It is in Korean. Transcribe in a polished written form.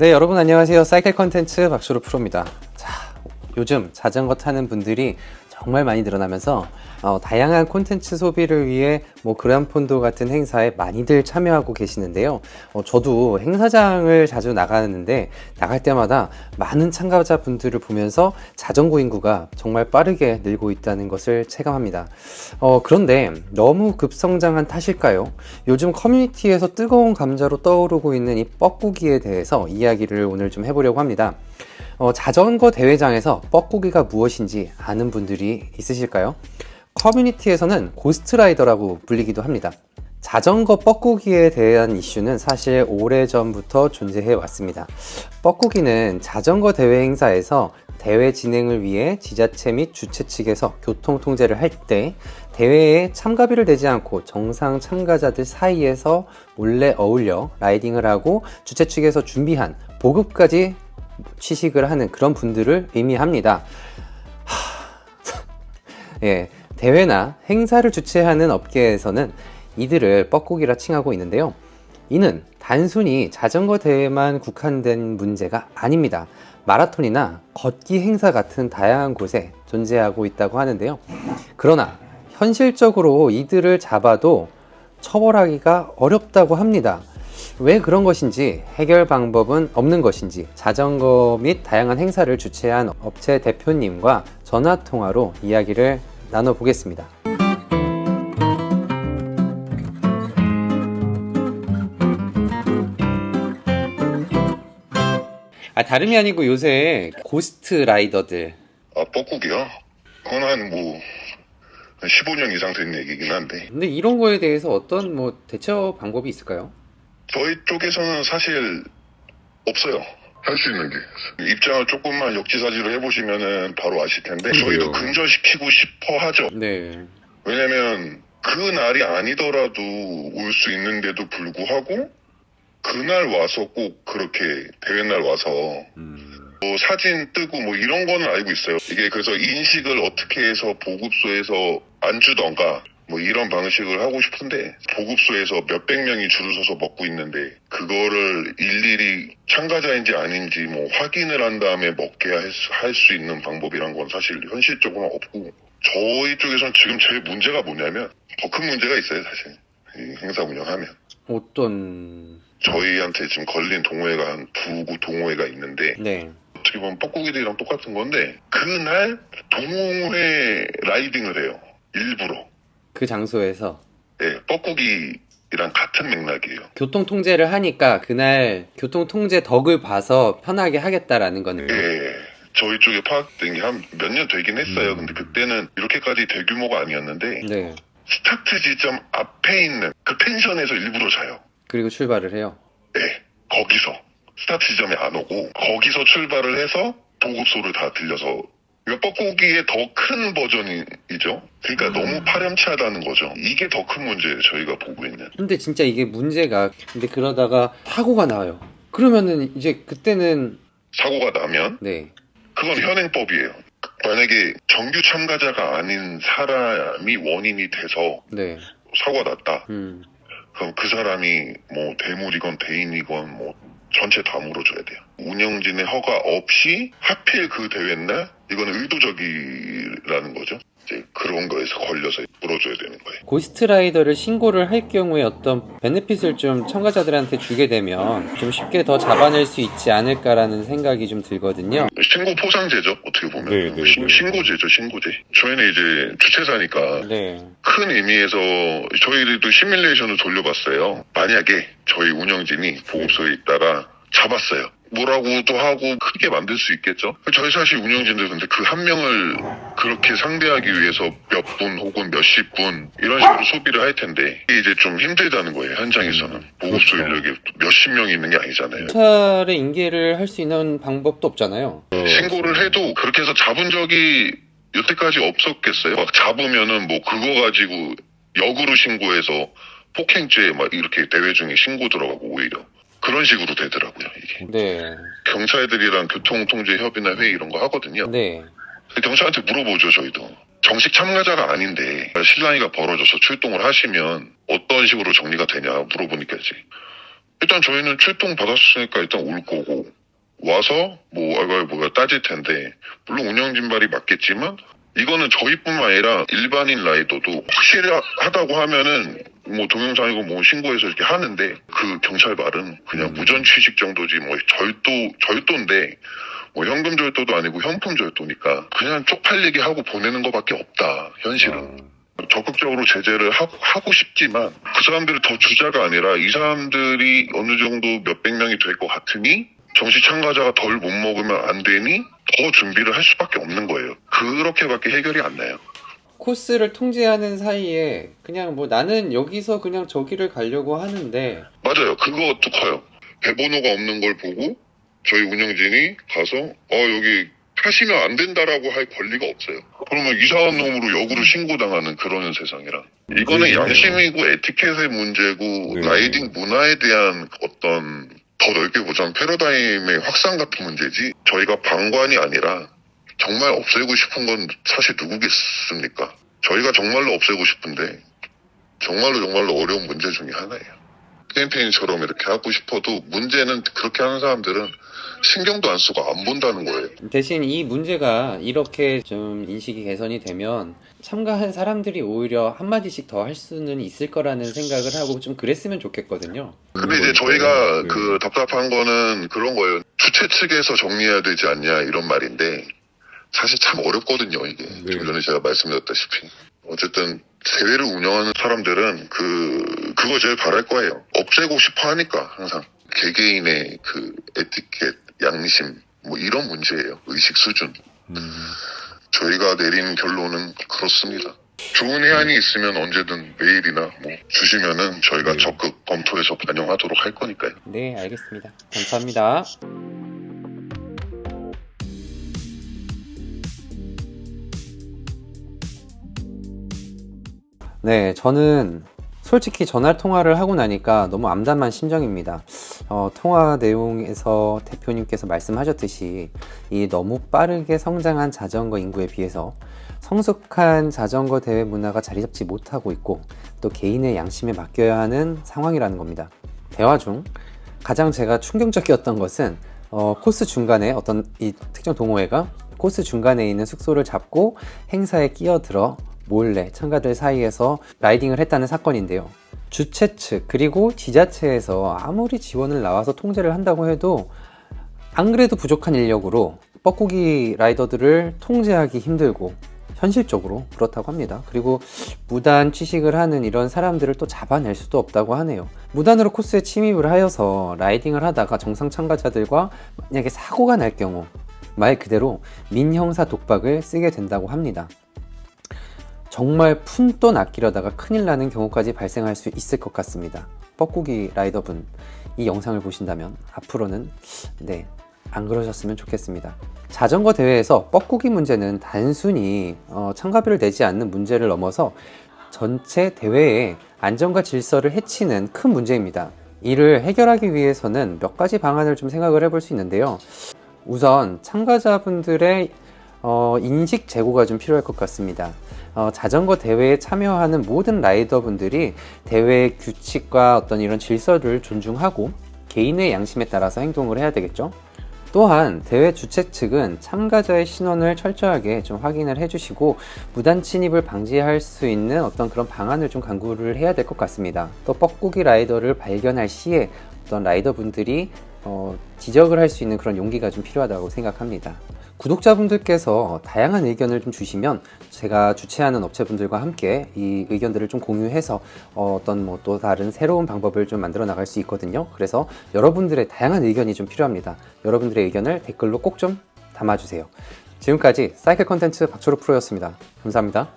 네, 여러분 안녕하세요. 사이클 컨텐츠 박수로 프로입니다. 자, 요즘 자전거 타는 분들이 정말 많이 늘어나면서 다양한 콘텐츠 소비를 위해 그란폰도 같은 행사에 많이들 참여하고 계시는데요. 저도 행사장을 자주 나가는데 나갈 때마다 많은 참가자분들을 보면서 자전거 인구가 정말 빠르게 늘고 있다는 것을 체감합니다. 그런데 너무 급성장한 탓일까요? 요즘 커뮤니티에서 뜨거운 감자로 떠오르고 있는 이 뻐꾸기에 대해서 이야기를 오늘 좀 해보려고 합니다. 자전거 대회장에서 뻐꾸기가 무엇인지 아는 분들이 있으실까요? 커뮤니티에서는 고스트라이더라고 불리기도 합니다. 자전거 뻐꾸기에 대한 이슈는 사실 오래전부터 존재해 왔습니다. 뻐꾸기는 자전거 대회 행사에서 대회 진행을 위해 지자체 및 주최 측에서 교통 통제를 할 때 대회에 참가비를 내지 않고 정상 참가자들 사이에서 몰래 어울려 라이딩을 하고 주최 측에서 준비한 보급까지 취식을 하는 그런 분들을 의미합니다. 예, 대회나 행사를 주최하는 업계에서는 이들을 뻐꾸기라 칭하고 있는데요. 이는 단순히 자전거 대회만 국한된 문제가 아닙니다. 마라톤이나 걷기 행사 같은 다양한 곳에 존재하고 있다고 하는데요. 그러나 현실적으로 이들을 잡아도 처벌하기가 어렵다고 합니다. 왜 그런 것인지, 해결 방법은 없는 것인지 자전거 및 다양한 행사를 주최한 업체 대표님과 전화통화로 이야기를 나눠보겠습니다. 다름이 아니고 요새 고스트 라이더들. 뻐꾸기요? 그건 한 15년 이상 된 얘기긴 한데. 근데 이런 거에 대해서 어떤 대처 방법이 있을까요? 저희 쪽에서는 사실 없어요. 할 수 있는 게. 입장을 조금만 역지사지로 해보시면은 바로 아실 텐데, 저희도 근절시키고 싶어 하죠. 네. 왜냐면, 그 날이 아니더라도 올 수 있는데도 불구하고, 그날 와서 꼭 그렇게 대회날 와서, 사진 뜨고 이런 거는 알고 있어요. 이게 그래서 인식을 어떻게 해서 보급소에서 안 주던가, 이런 방식을 하고 싶은데 보급소에서 몇백 명이 줄을 서서 먹고 있는데 그거를 일일이 참가자인지 아닌지 확인을 한 다음에 먹게 할 수 있는 방법이란 건 사실 현실적으로 없고, 저희 쪽에서는 지금 제일 문제가 뭐냐면 더 큰 문제가 있어요. 사실 이 행사 운영하면 어떤... 저희한테 지금 걸린 동호회가 한 두 동호회가 있는데, 네. 어떻게 보면 뻐꾸기들이랑 똑같은 건데 그날 동호회 라이딩을 해요. 일부러. 그 장소에서. 네, 뻐꾸기랑 같은 맥락이에요. 교통 통제를 하니까 그날 교통 통제 덕을 봐서 편하게 하겠다라는 거는. 네, 저희 쪽에 파악된 게 한 몇 년 되긴 했어요. 근데 그때는 이렇게까지 대규모가 아니었는데, 네. 스타트 지점 앞에 있는 그 펜션에서 일부러 자요. 그리고 출발을 해요. 네, 거기서 스타트 지점에 안 오고 거기서 출발을 해서 보급소를 다 들려서, 이거 뻐꾸기의 더 큰 버전이죠. 그러니까 너무 파렴치하다는 거죠. 이게 더 큰 문제예요, 저희가 보고 있는. 근데 진짜 이게 문제가, 근데 그러다가 사고가 나요. 그러면은 이제 그때는. 사고가 나면 네. 그건 현행법이에요. 만약에 정규 참가자가 아닌 사람이 원인이 돼서 네. 사고가 났다. 그럼 그 사람이 대물이건 대인이건 전체 다 물어줘야 돼요. 운영진의 허가 없이 하필 그 대회날, 이거는 의도적이라는 거죠. 이제 그런 거에서 걸려서 물어줘야 되는 거예요. 고스트라이더를 신고를 할 경우에 어떤 베네핏을 좀 참가자들한테 주게 되면 좀 쉽게 더 잡아낼 수 있지 않을까라는 생각이 좀 들거든요. 신고 포상제죠, 어떻게 보면. 네. 신고제죠, 신고제. 저희는 이제 주최사니까 네. 큰 의미에서 저희들도 시뮬레이션을 돌려봤어요. 만약에 저희 운영진이 보급소에 있다가 잡았어요. 뭐라고도 하고 크게 만들 수 있겠죠. 저희 사실 운영진들 근데 그 한 명을 그렇게 상대하기 위해서 몇 분 혹은 몇십 분 이런 식으로 소비를 할 텐데, 이게 이제 좀 힘들다는 거예요, 현장에서는. 보급소 인력이 몇십 명이 있는 게 아니잖아요. 경찰에 인계를 할 수 있는 방법도 없잖아요. 신고를 해도 그렇게 해서 잡은 적이 여태까지 없었겠어요. 막 잡으면은 그거 가지고 역으로 신고해서 폭행죄 이렇게 대회 중에 신고 들어가고 오히려 그런 식으로 되더라고요, 이게. 네. 경찰들이랑 교통통제협의나 회의 이런 거 하거든요. 네. 경찰한테 물어보죠, 저희도. 정식 참가자가 아닌데 실랑이가 벌어져서 출동을 하시면 어떤 식으로 정리가 되냐 물어보니까 이제 일단 저희는 출동 받았으니까 일단 올 거고, 와서 뭐가 따질 텐데, 물론 운영진발이 맞겠지만, 이거는 저희뿐만 아니라 일반인 라이더도 확실하다고 하면은 뭐 동영상이고 뭐 신고해서 이렇게 하는데, 그 경찰 말은 그냥 무전 취직 정도지 뭐 절도인데, 뭐 현금 절도도 아니고 현품 절도니까 그냥 쪽팔리게 하고 보내는 것밖에 없다, 현실은. 적극적으로 제재를 하고 싶지만 그 사람들이 더 주자가 아니라 이 사람들이 어느 정도 몇백 명이 될 것 같으니 정시 참가자가 덜 못 먹으면 안 되니 더 준비를 할 수밖에 없는 거예요. 그렇게밖에 해결이 안 나요. 코스를 통제하는 사이에 그냥 뭐 나는 여기서 그냥 저기를 가려고 하는데 맞아요. 그것도 커요. 배번호가 없는 걸 보고 저희 운영진이 가서 여기 하시면 안 된다라고 할 권리가 없어요. 그러면 이상한 놈으로 역으로 신고당하는 그런 세상이라. 이거는 네. 양심이고 에티켓의 문제고 네. 라이딩 문화에 대한 어떤 더 넓게 보자면 패러다임의 확산 같은 문제지, 저희가 방관이 아니라 정말 없애고 싶은 건 사실 누구겠습니까? 저희가 정말로 없애고 싶은데 정말로 어려운 문제 중에 하나예요. 캠페인처럼 이렇게 하고 싶어도 문제는 그렇게 하는 사람들은 신경도 안 쓰고 안 본다는 거예요. 대신 이 문제가 이렇게 좀 인식이 개선이 되면 참가한 사람들이 오히려 한마디씩 더 할 수는 있을 거라는 생각을 하고 좀 그랬으면 좋겠거든요. 근데 이제 저희가 네. 그 답답한 거는 그런 거예요. 주최 측에서 정리해야 되지 않냐 이런 말인데 사실 참 어렵거든요, 이게. 네. 좀 전에 제가 말씀드렸다시피. 어쨌든 대회를 운영하는 사람들은 그거 제일 바랄 거예요. 없애고 싶어 하니까 항상 개개인의 그 에티켓, 양심 뭐 이런 문제예요. 의식 수준. 저희가 내린 결론은 그렇습니다. 좋은 해안이 있으면 언제든 메일이나 뭐 주시면은 저희가 적극 검토해서 반영하도록 할 거니까요. 네, 알겠습니다. 감사합니다. 네, 저는 솔직히 전화 통화를 하고 나니까 너무 암담한 심정입니다. 통화 내용에서 대표님께서 말씀하셨듯이 이 너무 빠르게 성장한 자전거 인구에 비해서 성숙한 자전거 대회 문화가 자리 잡지 못하고 있고 또 개인의 양심에 맡겨야 하는 상황이라는 겁니다. 대화 중 가장 제가 충격적이었던 것은 코스 중간에 어떤 이 특정 동호회가 코스 중간에 있는 숙소를 잡고 행사에 끼어들어 몰래 참가들 사이에서 라이딩을 했다는 사건인데요. 주최 측 그리고 지자체에서 아무리 지원을 나와서 통제를 한다고 해도 안 그래도 부족한 인력으로 뻐꾸기 라이더들을 통제하기 힘들고 현실적으로 그렇다고 합니다. 그리고 무단 취식을 하는 이런 사람들을 또 잡아낼 수도 없다고 하네요. 무단으로 코스에 침입을 하여서 라이딩을 하다가 정상 참가자들과 만약에 사고가 날 경우 말 그대로 민형사 독박을 쓰게 된다고 합니다. 정말 푼돈 아끼려다가 큰일 나는 경우까지 발생할 수 있을 것 같습니다. 뻐꾸기 라이더분, 이 영상을 보신다면 앞으로는 안 그러셨으면 좋겠습니다. 자전거 대회에서 뻐꾸기 문제는 단순히 참가비를 내지 않는 문제를 넘어서 전체 대회의 안전과 질서를 해치는 큰 문제입니다. 이를 해결하기 위해서는 몇 가지 방안을 좀 생각을 해볼 수 있는데요. 우선 참가자분들의 인식 제고가 좀 필요할 것 같습니다. 자전거 대회에 참여하는 모든 라이더분들이 대회의 규칙과 어떤 이런 질서를 존중하고 개인의 양심에 따라서 행동을 해야 되겠죠. 또한 대회 주최 측은 참가자의 신원을 철저하게 좀 확인을 해주시고 무단 침입을 방지할 수 있는 어떤 그런 방안을 좀 강구를 해야 될 것 같습니다. 또 뻐꾸기 라이더를 발견할 시에 어떤 라이더분들이 지적을 할 수 있는 그런 용기가 좀 필요하다고 생각합니다. 구독자분들께서 다양한 의견을 좀 주시면 제가 주최하는 업체분들과 함께 이 의견들을 좀 공유해서 어떤 뭐 또 다른 새로운 방법을 좀 만들어 나갈 수 있거든요. 그래서 여러분들의 다양한 의견이 좀 필요합니다. 여러분들의 의견을 댓글로 꼭 좀 담아주세요. 지금까지 사이클 컨텐츠 박초로 프로였습니다. 감사합니다.